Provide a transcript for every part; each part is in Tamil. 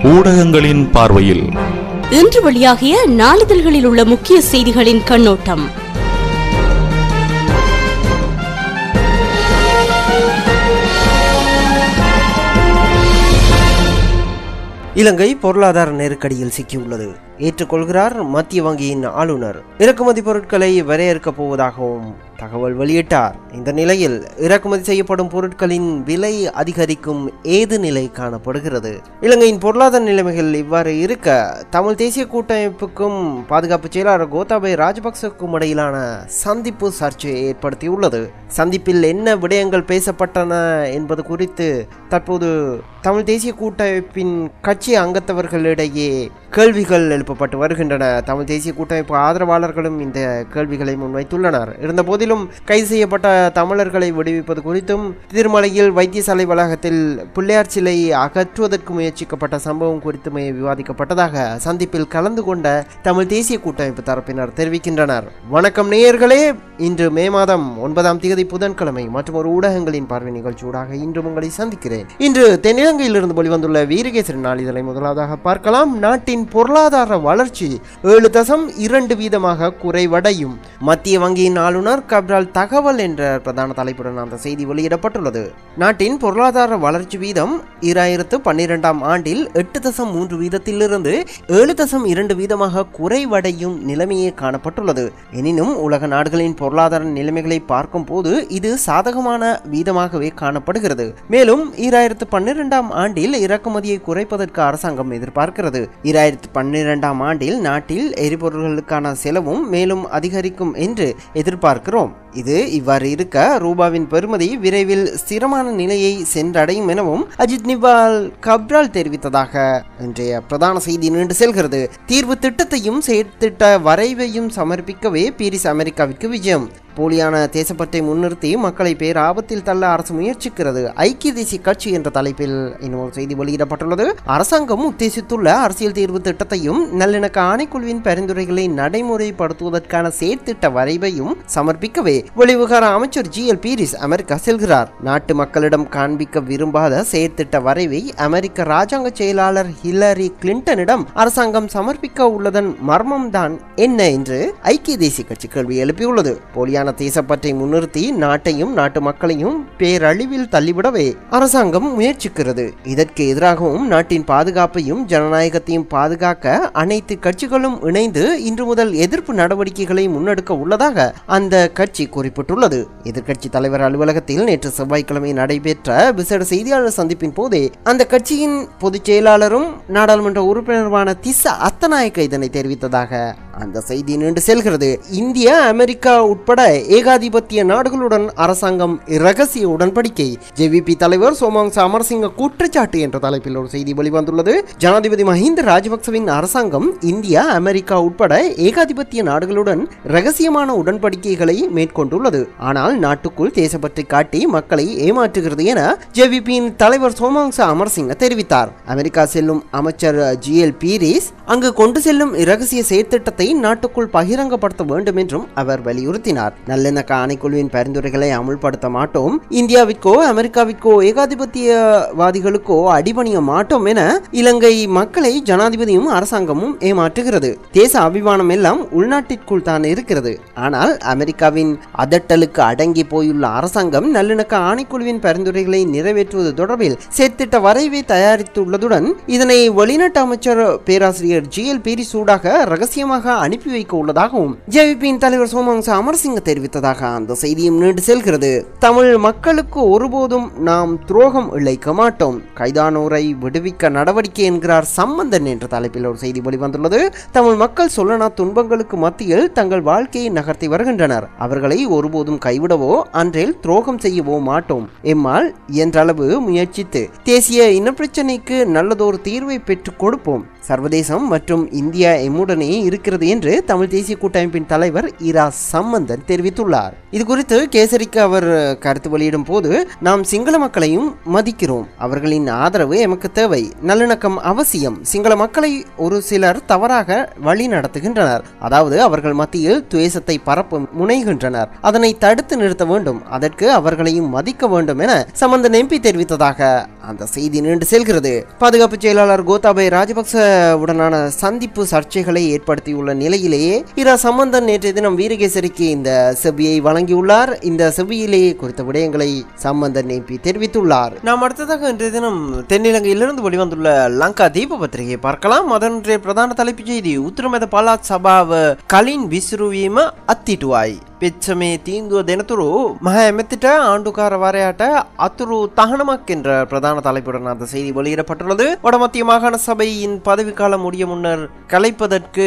ஊடகங்களின் பார்வையில் இன்று வெளியாகிய நாளிதழ்களில் உள்ள முக்கிய செய்திகளின் கண்ணோட்டம். இலங்கை பொருளாதார நெருக்கடியில் சிக்கியுள்ளது. ஏற்றுக்கொள்கிறார் மத்திய வங்கியின் ஆளுநர். இறக்குமதி பொருட்களை வரையறுக்கப் போவதாகவும் தகவல் வெளியிட்டார். இந்த நிலையில் இறக்குமதி செய்யப்படும் பொருட்களின் விலை அதிகரிக்கும் ஏது நிலை காணப்படுகிறது. இலங்கையின் பொருளாதார நிலைமைகள் இவ்வாறு இருக்க, தமிழ் தேசிய கூட்டமைப்புக்கும் பாதுகாப்பு செயலாளர் கோத்தாபய ராஜபக்சவுக்கும் இடையிலான சந்திப்பு சர்ச்சையை ஏற்படுத்தியுள்ளது. சந்திப்பில் என்ன விடயங்கள் பேசப்பட்டன என்பது குறித்து தற்போது தமிழ் தேசிய கூட்டமைப்பின் கட்சி அங்கத்தவர்களிடையே கேள்விகள் எழுப்பப்பட்டு வருகின்றன. தமிழ் தேசிய கூட்டமைப்பு ஆதரவாளர்களும் இந்த கேள்விகளை முன்வைத்துள்ளனர். இருந்த போதிலும் கைது செய்யப்பட்ட தமிழர்களை விடுவிப்பது குறித்தும் திருமலையில் வைத்தியசாலை வளாகத்தில் பிள்ளையார் சிலை அகற்றுவதற்கு முயற்சிக்கப்பட்ட சம்பவம் குறித்துமே விவாதிக்கப்பட்டதாக சந்திப்பில் கலந்து கொண்ட தமிழ் தேசிய கூட்டமைப்பு தரப்பினர் தெரிவிக்கின்றனர். வணக்கம் நேயர்களே, இன்று மே மாதம் 9ஆம் தேதி புதன்கிழமை மற்றும் ஒரு ஊடகங்களின் பார்வை நிகழ்ச்சியூடாக இன்று உங்களை சந்திக்கிறேன். இன்று தென்னிலங்கையிலிருந்து வெளிவந்துள்ள வீரகேசரி நாளிதழை முதலாவதாக பார்க்கலாம். நாட்டின் பொருளாதார வளர்ச்சி 7.2% குறைவடையும். மத்திய வங்கியின் ஆளுநர் கப்ரால் தகவல் என்ற பிரதான தலைப்புடன் அந்த செய்தி வெளியிடப்பட்டுள்ளது. நாட்டின் பொருளாதார வளர்ச்சி வீதம் 2012ஆம் ஆண்டில் 8.3% 7.2% குறைவடையும் நிலைமையே காணப்பட்டுள்ளது. எனினும் உலக நாடுகளின் பொருளாதார நிலைமைகளை பார்க்கும் போது இது சாதகமான வீதமாகவே காணப்படுகிறது. மேலும் 2012ஆம் ஆண்டில் இறக்குமதியை குறைப்பதற்கு அரசாங்கம் எதிர்பார்க்கிறது. 2012ஆம் ஆண்டில் நாட்டில் எரிபொருள்களுக்கான செலவும் மேலும் அதிகரிக்கும் என்று எதிர்பார்க்கிறோம். இது இவ்வாறு இருக்க, ரூபாவின் பெறுமதி விரைவில் ஸ்திரமான நிலையை சென்றடையும் எனவும் அஜித் நிவால் கப்ரால் தெரிவித்ததாக இன்றைய பிரதான செய்தி நீண்டு செல்கிறது. தீர்வு திட்டத்தையும் செயற்திட்ட வரைவையும் சமர்ப்பிக்கவே பீரிஸ் அமெரிக்காவிற்கு விஜயம். போலியான தேசப்பற்றை முன்னிறுத்தி மக்களை பேராபத்தில் தள்ள அரசு முயற்சிக்கிறது. ஐக்கிய தேசிய கட்சி என்ற தலைப்பில் இன்னொரு செய்தி வெளியிடப்பட்டுள்ளது. அரசாங்கம் உத்தேசித்துள்ள அரசியல் தீர்வு திட்டத்தையும் நல்லிணக்க ஆணைக்குழுவின் பரிந்துரைகளை நடைமுறைப்படுத்துவதற்கான செயற்திட்ட வரைவையும் சமர்ப்பிக்கவே வெளிவிவகார அமைச்சர் GL பீரிஸ் அமெரிக்கா செல்கிறார். நாட்டு மக்களிடம் காண்பிக்க விரும்பாத செயற்திட்ட வரைவை அமெரிக்க ராஜாங்க செயலாளர் ஹில்லரி கிளின்டனிடம் அரசாங்கம் சமர்ப்பிக்க உள்ளதன் மர்மம் தான் என்ன என்று ஐக்கிய தேசிய கட்சி கேள்வி எழுப்பியுள்ளது. போலியான தேசப்பற்றை முன்னிறுத்தி நாட்டையும் நாட்டு மக்களையும் பேரழிவில் தள்ளிவிடவே அரசாங்கம் முயற்சிக்கிறது. இதற்கு எதிராகவும் நாட்டின் பாதுகாப்பையும் ஜனநாயகத்தையும் பாதுகாக்க அனைத்து கட்சிகளும் இணைந்து இன்று முதல் எதிர்ப்பு நடவடிக்கைகளை முன்னெடுக்க உள்ளதாக அந்த கட்சி குறிப்பிட்டுள்ளது. எதிர்க்கட்சி தலைவர் அலுவலகத்தில் நேற்று செவ்வாய்க்கிழமை நடைபெற்ற விசேட செய்தியாளர் சந்திப்பின் போதே அந்த கட்சியின் பொதுச் செயலாளரும் நாடாளுமன்ற உறுப்பினருமான திஸ்ஸ அத்தநாயக்க இதனை தெரிவித்ததாக அந்த செய்தி நீண்டு செல்கிறது. இந்தியா, அமெரிக்கா உட்பட ஏகாதிபத்திய நாடுகளுடன் அரசாங்கம் இரகசிய உடன்படிக்கை. JVP தலைவர் சோமவன்ச அமரசிங்க குற்றச்சாட்டு என்ற தலைப்பில் ஒரு செய்தி வெளிவந்துள்ளது. ஜனாதிபதி மஹிந்த ராஜபக்சவின் அரசாங்கம் இந்தியா, அமெரிக்கா உட்பட ஏகாதிபத்திய நாடுகளுடன் இரகசியமான உடன்படிக்கைகளை மேற்கொண்டுள்ளது. ஆனால் நாட்டுக்குள் தேசப்பற்றி காட்டி மக்களை ஏமாற்றுகிறது என JVPயின் தலைவர் சோமவன்ச அமரசிங்க தெரிவித்தார். அமெரிக்கா செல்லும் அமைச்சர் GL பீரிஸ் அங்கு கொண்டு செல்லும் இரகசிய செயற்திட்டத்தை நாட்டுக்குள் பகிரங்கப்படுத்த வேண்டும் என்றும் அவர் வலியுறுத்தினார். நல்லிணக்க ஆணைக்குழுவின் பரிந்துரைகளை அமுல்படுத்த மாட்டோம், இந்தியாவிற்கோ அமெரிக்காவிற்கோ ஏகாதிபத்தியவாதிகளுக்கோ அடிபணிய மாட்டோம் என இலங்கை மக்களை ஜனாதிபதியும் அரசாங்கமும் ஏமாற்றுகிறது. தேச அபிமானம் எல்லாம் உள்நாட்டிற்குள் தான் இருக்கிறது. ஆனால் அமெரிக்காவின் அதட்டலுக்கு அடங்கி போயுள்ள அரசாங்கம் நல்லிணக்க ஆணைக்குழுவின் பரிந்துரைகளை நிறைவேற்றுவது தொடர்பில் செயற்திட்ட வரைவை தயாரித்துள்ளதுடன் இதனை வெளிநாட்டு அமைச்சர் பேராசிரியர் GL பீரிஸ் ஊடாக ரகசியமாக அனுப்பி வைக்க உள்ளதாகவும் JVPயின் தலைவர் சோமவன்ச அமரசிங்க தெரிவித்ததாக அந்த செய்தியும் நீண்டு செல்கிறது. தமிழ் மக்களுக்கு ஒருபோதும் நாம் துரோகம் இழைக்க மாட்டோம், கைதானோரை விடுவிக்க நடவடிக்கை என்கிறார் சம்பந்தன் என்ற தலைப்பில் ஒரு செய்தி வெளிவந்துள்ளது. தமிழ் மக்கள் சொல்லனா துன்பங்களுக்கு மத்தியில் தங்கள் வாழ்க்கையை நகர்த்தி வருகின்றனர். அவர்களை ஒருபோதும் கைவிடவோ அன்றில் துரோகம் செய்யவோ மாட்டோம். எம்மால் இயன்றளவு முயற்சித்து தேசிய இனப்பிரச்சனைக்கு நல்லதொரு தீர்வை பெற்றுக் கொடுப்போம். சர்வதேசம் மற்றும் இந்தியா எம்முடனே இருக்கிறது உள்ளது என்று தமிழ் தேசிய கூட்டமைப்பின் தலைவர் இரா சம்பந்தன் தெரிவித்துள்ளார். இது குறித்து கேசரிக்கு அவர் கருத்து வெளியிடும் போது, நாம் சிங்கள மக்களையும் மதிக்கிறோம், அவர்களின் ஆதரவு எமக்கு தேவை, நல்லிணக்கம் அவசியம். சிங்கள மக்களை ஒரு சிலர் தவறாக வழி நடத்துகின்றனர், அதாவது அவர்கள் மத்தியில் துவேஷத்தை பரப்ப முனைகின்றனர், அதனை தடுத்து நிறுத்த வேண்டும், அதற்கு அவர்களையும் மதிக்க வேண்டும் என சம்பந்தன் எம்பி தெரிவித்ததாக அந்த செய்தி நீண்டு செல்கிறது. பாதுகாப்பு செயலாளர் கோத்தாபய ராஜபக்ச உடனான சந்திப்பு சர்ச்சைகளை ஏற்படுத்தியுள்ள நிலையிலேயே இரா சம்பந்தன் நேற்றைய தினம் வீரகேசரிக்கு இந்த செவ்வியை வழங்கியுள்ளார். இந்த செவ்வியிலேயே குறித்த விடயங்களை சம்பந்தன் எம்பி தெரிவித்துள்ளார். நாம் அடுத்ததாக இன்றைய தினம் தென்னிலங்கையிலிருந்து வெளிவந்துள்ள லங்கா தீப பத்திரிகையை பார்க்கலாம். அதனுடைய பிரதான தலைப்புச் செய்தி, උතුරුමැද පළාත් සභාව කලින් විසිරුවීම අත්හිටුවයි. பெச்சமே தீந்துவ தினத்துரு மகா எமத்திட்ட ஆண்டுகாரவாரையாட்ட அத்துரு தகனமக் என்ற பிரதான தலைப்புடன் அந்த செய்தி வெளியிடப்பட்டுள்ளது. வடமத்திய மாகாண சபையின் பதவிக்காலம் முடிய முன்னர் கலைப்பதற்கு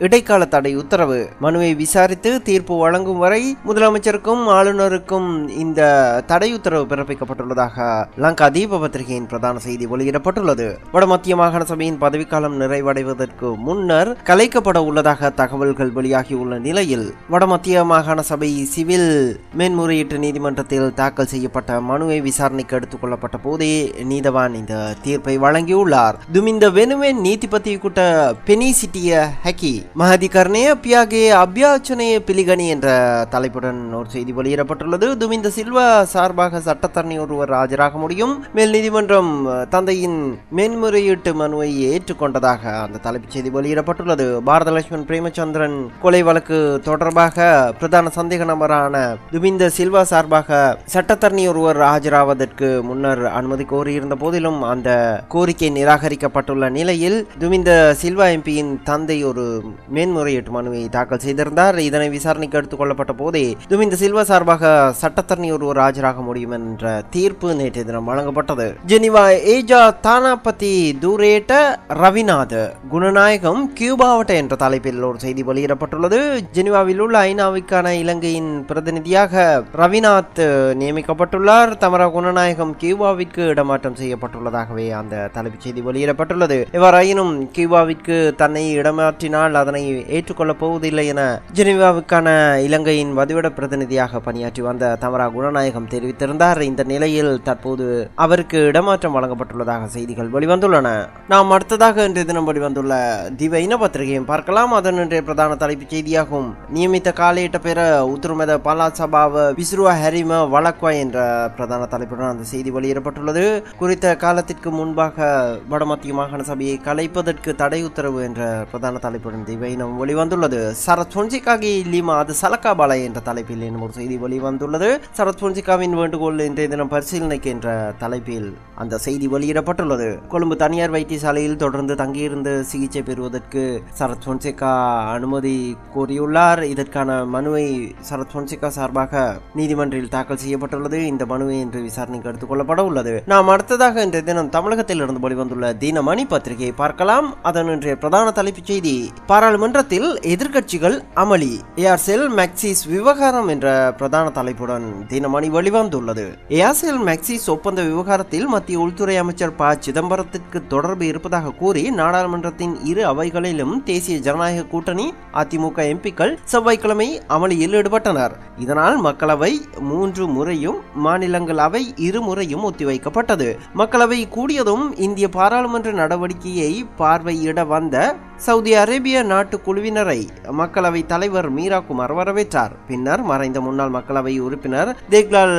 இடைக்கால தடை உத்தரவு. மனுவை விசாரித்து தீர்ப்பு வழங்கும் வரை முதலமைச்சருக்கும் ஆளுநருக்கும் இந்த தடை உத்தரவு பிறப்பிக்கப்பட்டுள்ளதாக லங்கா தீப பத்திரிகையின் பிரதான செய்தி வெளியிடப்பட்டுள்ளது. வடமத்திய மாகாண சபையின் பதவிக்காலம் நிறைவடைவதற்கு முன்னர் கலைக்கப்பட உள்ளதாக தகவல்கள் வெளியாகியுள்ள நிலையில் வடமத்திய மாகாண சபை சிவில் மேன்முறையீட்டு நீதிமன்றத்தில் தாக்கல் செய்யப்பட்ட மனுவை விசாரணைக்கு எடுத்துக் கொள்ளப்பட்ட போதே நீதவான் இந்த தீர்ப்பை வழங்கியுள்ளார். துமிந்த வெனுவென் நீதிபதிக்குட்ட பெனி சிட்டிய ஹக்கி மஹதிகர்ணய பியாகே அபியாச்சனைய பிலிகனி என்ற தலைப்புடன் ஒரு செய்தி வெளியிடப்பட்டுள்ளது. துமிந்த சில்வா சார்பாக சட்டத்தரணி ஒருவர் ஆஜராக முடியும். மேல் நீதிமன்றம் தந்தையின் மேன்முறையீட்டு மனுவை ஏற்றுக்கொண்டதாக அந்த தலைப்புச் செய்தி வெளியிடப்பட்டுள்ளது. பாரதலட்சுமன் பிரேமச்சந்திரன் கொலை வழக்கு தொடர்பாக பிரதான சந்தேக நபரான துமிந்த சில்வா சார்பாக சட்டத்தரணி ஒருவர் ஆஜராவதற்கு முன்னர் அனுமதி கோரியிருந்த போதிலும் அந்த கோரிக்கை நிராகரிக்கப்பட்டுள்ள நிலையில் துமிந்த சில்வா எம்பியின் தந்தை ஒரு மேன்முறையீட்டு மனுவை தாக்கல் செய்திருந்தார். இதனை விசாரணைக்கு எடுத்துக் கொள்ளப்பட்ட போதே துமிந்த சில்வா சார்பாக சட்டத்தரணி ஒருவர் ஆஜராக முடியும் என்ற தீர்ப்பு நேற்றைய தினம் வழங்கப்பட்டது. ஜெனிவா ஏஜா தானாபதி தூரேட்ட ரவிநாத் குணநாயகம் கியூபாவட்ட என்ற தலைப்பில் ஒரு செய்தி வெளியிடப்பட்டுள்ளது. ஜெனிவாவில் உள்ள ஐநாவுக்கான இலங்கையின் பிரதிநிதியாக ரவிநாத் நியமிக்கப்பட்டுள்ளார். தமரா குணநாயகம் கியூபாவிற்கு இடமாற்றம் செய்யப்பட்டுள்ளதாகவே அந்த தலைப்புச் செய்தி வெளியிடப்பட்டுள்ளது. எவ்வாறாயினும் கியூபாவிற்கு தன்னை இடமாற்றினால் அதனை ஏற்றுக்கொள்ளப் போவதில்லை என ஜெனீவாவுக்கான இலங்கையின் வதிவிட பிரதிநிதியாக பணியாற்றி வந்த தமரா குணநாயகம் தெரிவித்திருந்தார். இந்த நிலையில் தற்போது அவருக்கு இடமாற்றம் வழங்கப்பட்டுள்ளதாக செய்திகள் வெளிவந்துள்ளன. நாம் அடுத்ததாக இன்றைய தினம் வெளிவந்துள்ள திவ இன பத்திரிகையும் பார்க்கலாம். அதன் இன்றைய பிரதான தலைப்புச் செய்தியாகும். நியமித்த காலையிட்ட பெற උතුරුමැද පළාත් සභාව විසිරුව හැරීම වළක්වා என்ற பிரதான தலைப்புடன் அந்த செய்தி வெளியிடப்பட்டுள்ளது. குறித்த காலத்திற்கு முன்பாக வடமத்திய மாகாண சபையை கலைப்பதற்கு தடை உத்தரவு என்ற பிரதான தலைப்புடன் திவையினம் வெளிவந்துள்ளது. சரத் பொன்சிகாகி லிமா அது சலக்கா பாலை என்ற தலைப்பில் என்னும் ஒரு செய்தி வெளிவந்துள்ளது. சரத் பொன்சிகாவின் வேண்டுகோள் இன்றைய தினம் பரிசீலனைக்கு என்ற தலைப்பில் அந்த செய்தி வெளியிடப்பட்டுள்ளது. கொழும்பு தனியார் வைத்தியசாலையில் தொடர்ந்து தங்கியிருந்து சிகிச்சை பெறுவதற்கு சரத் பொன்சிகா அனுமதி கோரியுள்ளார். இதற்கான மனுவை சரத் பொன்சிகா சார்பாக நீதிமன்றில் தாக்கல் செய்யப்பட்டுள்ளது. இந்த மனுவை இன்று விசாரணைக்கு எடுத்துக் கொள்ளப்பட உள்ளது. நாம் அடுத்ததாக இன்றைய தினம் தமிழகத்தில் இருந்து வெளிவந்துள்ள தினமணி பத்திரிகையை பார்க்கலாம். அதன் இன்றைய பிரதான தலைப்புச் செய்தி, பாராளுமன்றத்தில் எதிர்க்கட்சிகள் அமளி, ஏர்செல் மேக்சிஸ் விவகாரம் என்ற பிரதான தலைப்புடன் தினமணி வெளிவந்துள்ளது. ஏர்செல் மேக்சிஸ் ஒப்பந்த விவகாரத்தில் மத்திய உள்துறை அமைச்சர் ப சிதம்பரத்திற்கு தொடர்பு இருப்பதாக கூறி நாடாளுமன்றத்தின் இரு அவைகளிலும் தேசிய ஜனநாயக கூட்டணி அதிமுக எம்பிக்கள் செவ்வாய்க்கிழமை அமளியில் ஈடுபட்டனர். இதனால் மக்களவை 3 முறையும் மாநிலங்களவை 2 முறையும் ஒத்திவைக்கப்பட்டது. மக்களவை கூடியதும் இந்திய பாராளுமன்ற நடவடிக்கையை பார்வையிட வந்த சவுதி அரேபிய நாட்டு குழுவினரை மக்களவை தலைவர் மீரா குமார் வரவேற்றார். பின்னர் மறைந்த முன்னாள் மக்களவை உறுப்பினர் தேக்லால்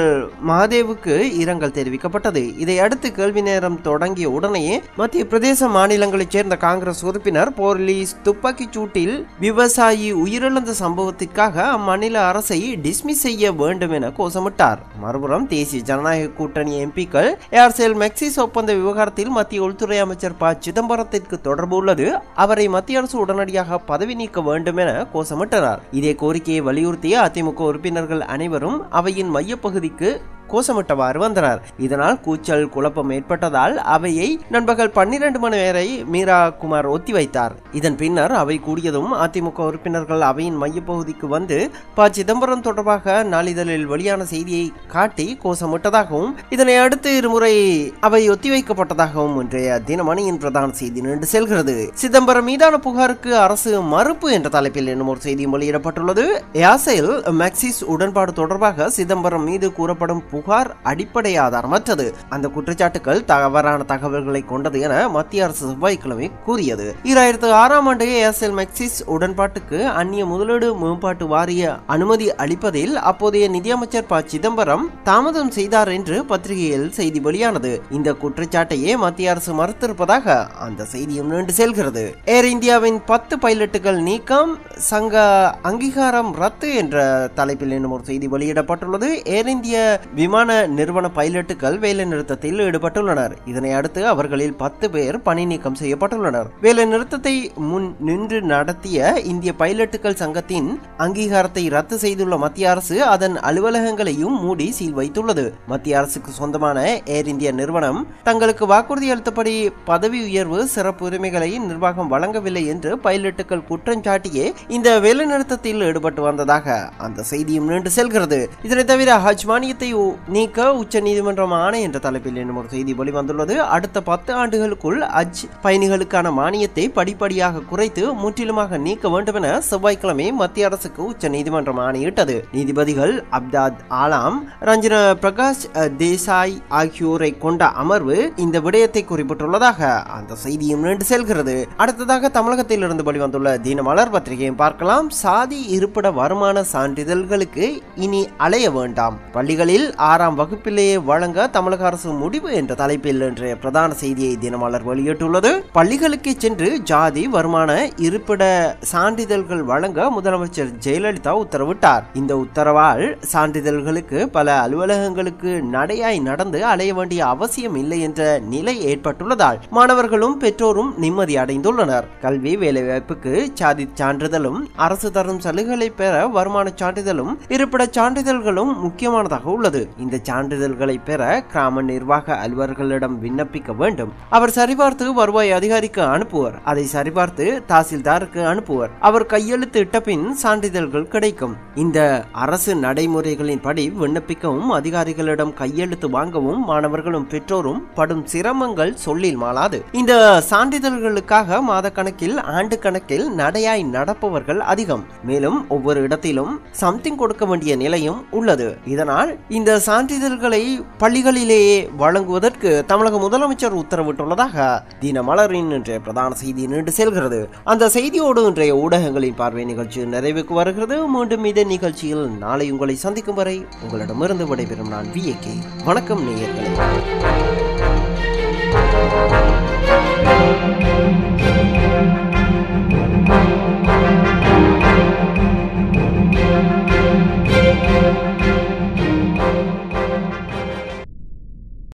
மகாதேவுக்கு இரங்கல் தெரிவிக்கப்பட்டது. இதையடுத்து கேள்வி நேரம் தொடங்கிய உடனேயே மத்திய பிரதேச மாநிலங்களைச் சேர்ந்த காங்கிரஸ் உறுப்பினர் போலீஸ் துப்பாக்கிச் சூட்டில் விவசாயி உயிரிழந்த சம்பவத்திற்காக அம்மாநில அரசை டிஸ்மிஸ் செய்ய வேண்டும் என கோஷமிட்டார். மறுபுறம் தேசிய ஜனநாயக கூட்டணி எம்பிக்கள் ஏர்செல் மேக்சிஸ் ஒப்பந்த விவகாரத்தில் மத்திய உள்துறை அமைச்சர் ப சிதம்பரத்திற்கு தொடர்பு உள்ளது, அவரை மத்திய அரசு உடனடியாக பதவி நீக்க வேண்டும் என கோஷமிட்டனர். இதே கோரிக்கையை வலியுறுத்திய அதிமுக உறுப்பினர்கள் அனைவரும் அவையின் மையப்பகுதிக்கு கோஷமிட்டவாறு வந்தனர். இதனால் கூச்சல் குழப்பம் ஏற்பட்டதால் அவையை நண்பகல் 12 மணி வரை மீரா குமார் ஒத்திவைத்தார். இதன் பின்னர் அவை கூடியதும் அதிமுக உறுப்பினர்கள் அவையின் மையப்பகுதிக்கு வந்து ப. சிதம்பரம் தொடர்பாக நாளிதழில் வெளியான செய்தியை காட்டி கோஷமிட்டதாகவும் இதனை அடுத்து இருமுறை அவை ஒத்திவைக்கப்பட்டதாகவும் இன்றைய தினமணியின் பிரதான செய்தி நீண்டு செல்கிறது. சிதம்பரம் மீதான புகாருக்கு அரசு மறுப்பு என்ற தலைப்பில் இன்னும் ஒரு செய்தியும் வெளியிடப்பட்டுள்ளது. ஏர்செல் மேக்சிஸ் உடன்பாடு தொடர்பாக சிதம்பரம் மீது கூறப்படும் புகார் அடிப்படை ஆதாரமற்றது, அந்த குற்றச்சாட்டுகள் தவறான தகவல்களை கொண்டது என மத்திய அரசு செவ்வாய்க்கிழமை கூறியது. 2006ஆம் ஆண்டு ஏர்செல் மேக்சிஸ் உடன்பாட்டுக்கு அந்நிய முதலீடு மேம்பாட்டு வாரிய அனுமதி அளிப்பதில் அப்போதைய நிதியமைச்சர் ப. சிதம்பரம் தாமதம் செய்தார் என்று பத்திரிகையில் செய்தி வெளியானது. இந்த குற்றச்சாட்டையே மத்திய அரசு மறுத்திருப்பதாக அந்த செய்தியும் நீண்டு செல்கிறது. ஏர் இந்தியாவின் 10 பைலட்டுகள் நீக்கம், சங்க அங்கீகாரம் ரத்து என்ற தலைப்பில் இன்னும் ஒரு செய்தி வெளியிடப்பட்டுள்ளது. ஏர் இந்திய விமான நிறுவன பைலட்டுகள் வேலை நிறுத்தத்தில் ஈடுபட்டுள்ளனர். இதனை அடுத்து அவர்களில் 10 பேர் பணி நீக்கம் செய்யப்பட்டுள்ளனர். வேலை நிறுத்தத்தை முன் நின்று நடத்திய இந்திய பைலட்டுகள் சங்கத்தின் அங்கீகாரத்தை ரத்து செய்துள்ள மத்திய அரசு அதன் அலுவலகங்களையும் மூடி சீல் வைத்துள்ளது. மத்திய அரசுக்கு சொந்தமான ஏர் இந்தியா நிறுவனம் தங்களுக்கு வாக்குறுதி அளித்தபடி பதவி உயர்வு, சிறப்பு உரிமைகளை நிர்வாகம் வழங்கவில்லை என்று பைலட்டுகள் குற்றஞ்சாட்டியே இந்த வேலைநிறுத்தத்தில் ஈடுபட்டு வந்ததாக அந்த செய்தியும் நீண்டு செல்கிறது. இதனை தவிர ஹஜ் மானியத்தை நீக்க உச்ச நீதிமன்றம் ஆணை என்ற தலைப்பில் இன்னும் ஒரு செய்தி வெளிவந்துள்ளது. அடுத்த 10 ஆண்டுகளுக்குள் ஹஜ் பயணிகளுக்கான மானியத்தை படிப்படியாக குறைத்து முற்றிலுமாக நீக்க வேண்டும் என செவ்வாய்க்கிழமை மத்திய அரசுக்கு உச்ச நீதிமன்றம் ஆணையிட்டது. நீதிபதிகள் அப்தாத் ஆலாம், ரஞ்சன பிரகாஷ் தேசாய் ஆகியோரை கொண்ட அமர்வு இந்த விடயத்தை குறிப்பிட்டுள்ளதாக அந்த செய்தியும் நீண்டு செல்கிறது. அடுத்ததாக தமிழகத்தில் இருந்து வெளிவந்துள்ள தினமலர் பத்திரிகையை பார்க்கலாம். சாதி இருப்பிட வருமான சான்றிதழ்களுக்கு இனி அலைய வேண்டாம், பள்ளிகளில் 6ஆம் வகுப்பிலேயே வழங்க தமிழக அரசு முடிவு என்ற தலைப்பில் இன்றைய பிரதான செய்தியை தினமலர் வெளியிட்டுள்ளது. பள்ளிகளுக்கு சென்று ஜாதி வருமான இருப்பிட சான்றிதழ்கள் வழங்க முதலமைச்சர் ஜெயலலிதா உத்தரவிட்டார். இந்த உத்தரவால் சான்றிதழ்களுக்கு பல அலுவலகங்களுக்கு நடையாய் நடந்து அலைய வேண்டிய அவசியம் இல்லை என்ற நிலை ஏற்பட்டுள்ளதால் மாணவர்களும் பெற்றோரும் நிம்மதி அடைந்துள்ளனர். கல்வி வேலைவாய்ப்புக்கு சாதி சான்றிதழும், அரசு தரும் சலுகைகளை பெற வருமான சான்றிதழும், இருப்பிட சான்றிதழ்களும் முக்கியமானதாக உள்ளது. இந்த சான்றிதழ்களை பெற கிராம நிர்வாக அலுவலர்களிடம் விண்ணப்பிக்க வேண்டும். அவர் சரிபார்த்து வருவாய் அதிகாரிக்கு அனுப்புவர். அதை சரிபார்த்து தாசில்தாருக்கு அனுப்புவர். அவர் கையெழுத்து இட்ட பின் சான்றிதழ்கள் கிடைக்கும். இந்த அரசு நடைமுறைகளின் படி விண்ணப்பிக்கவும் அதிகாரிகளிடம் கையெழுத்து வாங்கவும் மாணவர்களும் பெற்றோரும் படும் சிரமங்கள் சொல்லில் மாளாது. இந்த சான்றிதழ்களுக்காக மாத கணக்கில், ஆண்டு கணக்கில் நடையாய் நடப்பவர்கள் அதிகம். மேலும் ஒவ்வொரு இடத்திலும் சம்திங் கொடுக்க வேண்டிய நிலையும் உள்ளது. இதனால் இந்த சான்றிதழ்களை பள்ளிகளிலேயே வழங்குவதற்கு தமிழக முதலமைச்சர் உத்தரவிட்டுள்ளதாக தினமலரின் இன்றைய பிரதான செய்தி நீண்டு செல்கிறது. அந்த செய்தியோடு இன்றைய ஊடகங்களின் பார்வை நிகழ்ச்சி நிறைவுக்கு வருகிறது. மீண்டும் இதே நிகழ்ச்சியில் நாளை உங்களை சந்திக்கும் வரை உங்களிடமிருந்து விடைபெறும் நான் VK. வணக்கம் நேயர்களே.